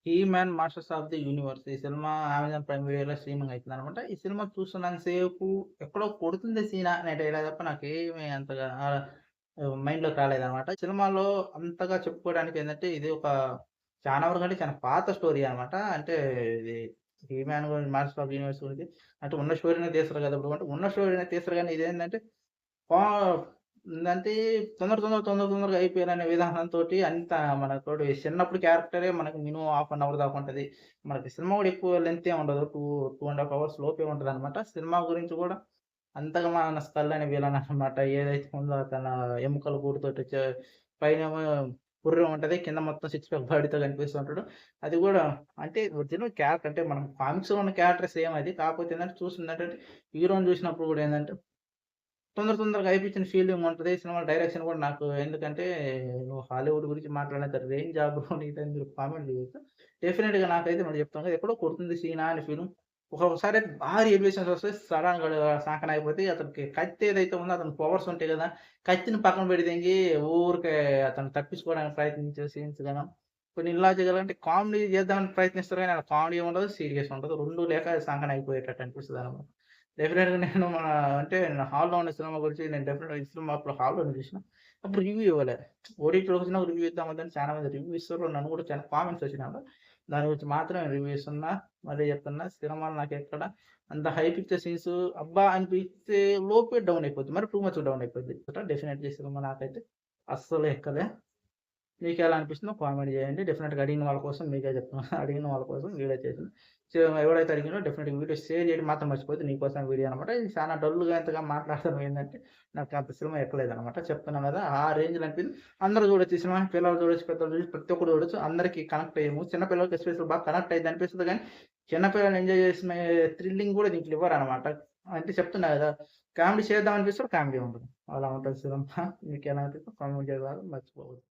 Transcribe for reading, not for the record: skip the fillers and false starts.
'He man masters of the universe' ఈ cinema Amazon prime వీడియోలో streaming అయితుందనమాట. ఈ cinema చూస్తున్నంత సేపు ఎక్కడో కొడుతుంది సీనా అనే డైలాగ్ తప్ప నాకేమి అంతగా మైండ్‌లోకి రాలేదనమాట. సినిమాలో అంతగా చెప్పుకోవడానికి ఏందంటే ఇది ఒక చానా వరకు అంటే చాలా పాత స్టోరీ అనమాట. అంటే ఇది 'హీ మ్యాన్' గురించి 'మాస్టర్స్ ఆఫ్ ది యూనివర్స్' గురించి అంటే ఉన్న స్టోరీనే తీస్తారు కదా! ఇప్పుడు అంటే ఉన్న స్టోరీనే తీస్తారు గానీ ఇదేందంటే పా అంటే తొందరగా అయిపోయాలనే విధానంతోటి అంత మనతోటి చిన్నప్పుడు క్యారెక్టరే మనకు మినిమమ్ హాఫ్ అన్ అవర్ దాకా ఉంటది. మనకి సినిమా గూడా ఎక్కువ లెంత్ ఏమి ఉండదు. 2 ½ అవర్స్ లోపే ఉంటదనమాట. సినిమా గురించి గూడా అంతగా మన స్కల్ అనే విలన్ అనమాట. ఏదైతే ఉందో తన ఎముకల గూడుతోటి పైనేమో పుర్రె ఉంటది. కింద మొత్తం సిక్స్ ప్యాక్ బాడీతో కనిపిస్తుంటాడు. అది గూడా అంటే ఒరిజినల్ క్యారెక్టర్ అంటే మనం కామిక్స్‌లో ఉన్న క్యారెక్టర్ సేమ్ అది. కాకపోతే ఏందంటే చూసిందంటే హీరోని చూసినప్పుడు గూడా ఏందంటే తొందరగా అయిపిచ్చిన ఫీలింగ్ ఉంటది. సినిమా డైరెక్షన్ గూడా నాకు ఎందుకంటే, నువ్వు హాలీవుడ్ గురించి మాట్లాడినంత రేంజ్ జాబ్ నీదని మీరు కామెంట్ చేయొచ్చు. డెఫినిట్‌గా నాకైతే మనం చెప్తాను కదా! ఎక్కడో కొడుతుంది సీనా అనే ఫీలింగ్. ఒక్కొక్కసారి భారీ ఎలివేషన్స్ వస్తాయి. సడెన్‌గా సంకన అయిపోతాయి. అతనికి కత్తి ఏదైతే ఉందో అతనికి పవర్స్ ఉంటాయి గదా! కత్తిని పక్కన పెట్టి దెంగి ఊరికే అతను తప్పించుకోవడానికి ప్రయత్నించే సీన్స్ గాను, కొన్ని ఇల్లాజికల్ అంటే కామెడీ చేద్దామని ప్రయత్నిస్తారు గానీ, అలా కామెడీ ఉండదు, సీరియస్ ఉండదు. 2 లేక సంకన అయిపోయేటట్టు అనిపిస్తదనమాట. డెఫినెట్‌గా నేను అంటే హాల్‌లో ఉన్న సినిమా గురించి నేను డెఫినెట్‌గా ఈ సినిమా అప్పుడు హాల్‌లోనే చూసిన. అప్పుడు రివ్యూ ఇవ్వలే. ఓటీటీలో వచ్చినాక రివ్యూ ఇద్దామని చాలా మంది రివ్యూ ఇస్తారు. నన్ను కూడా చాలా కామెంట్స్ వచ్చినాయి. దాని గురించి మాత్రమే రివ్యూ ఇస్తున్నా. మళ్ళీ చెప్తున్నా సినిమాలో నాకెక్కడ అంత హైప్ ఇచ్చే సీన్స్ అబ్బా! అనిపించే లోపే డౌన్ అయిపోద్ది. మరి టూ మచ్ డౌన్ అయిపోద్ది. డెఫినెట్‌గా ఈ సినిమా నాకైతే అస్సలు ఎక్కలే. మీకెలా అనిపిస్తుందో కామెంట్ చేయండి. డెఫినెట్‌గా అడిగిన వాళ్ళ కోసం మీకే చెప్తున్నా. అడిగిన వాళ్ళ కోసం వీడియో చేశాను. సో, ఎవడైతే అడిగినో డెఫినెట్‌గా వీడియో షేర్ చేయడం మాత్రం మర్చిపోవద్దు. నీకోసం వీడియో అనమాట. ఇది చాలా డల్‌గా ఎంతగా మాట్లాడడం ఏందంటే, నాకు అంత సినిమా ఎక్కలేదనమాట. చెప్తున్నాను కదా! ఆ రేంజ్‌లో అనిపింది. అందరూ చూడొచ్చు ఈ సినిమా. పిల్లలు చూడొచ్చు, పెద్దలు చూడొచ్చు, ప్రతి ఒక్కరు చూడొచ్చు. అందరికి కనెక్ట్ అయ్యే మూవీ. చిన్న పిల్లలకి ఎస్పెషల్లీ బాగా కనెక్ట్ అయ్యిద్ది అనిపిస్తది గానీ, చిన్న పిల్లలు ఎంజాయ్ చేసిన థ్రిల్లింగ్ కూడా దీంట్లో ఇవ్వరనమాట. అంటే చెప్తున్నా కదా! కామెడీ చేద్దాం అనిపిస్తది, కామెడీ ఉండదు. అలా ఉంటది సినిమా. మీకెలా అనిపిస్తుందో కామెంట్ చేయడం మర్చిపోవద్దు.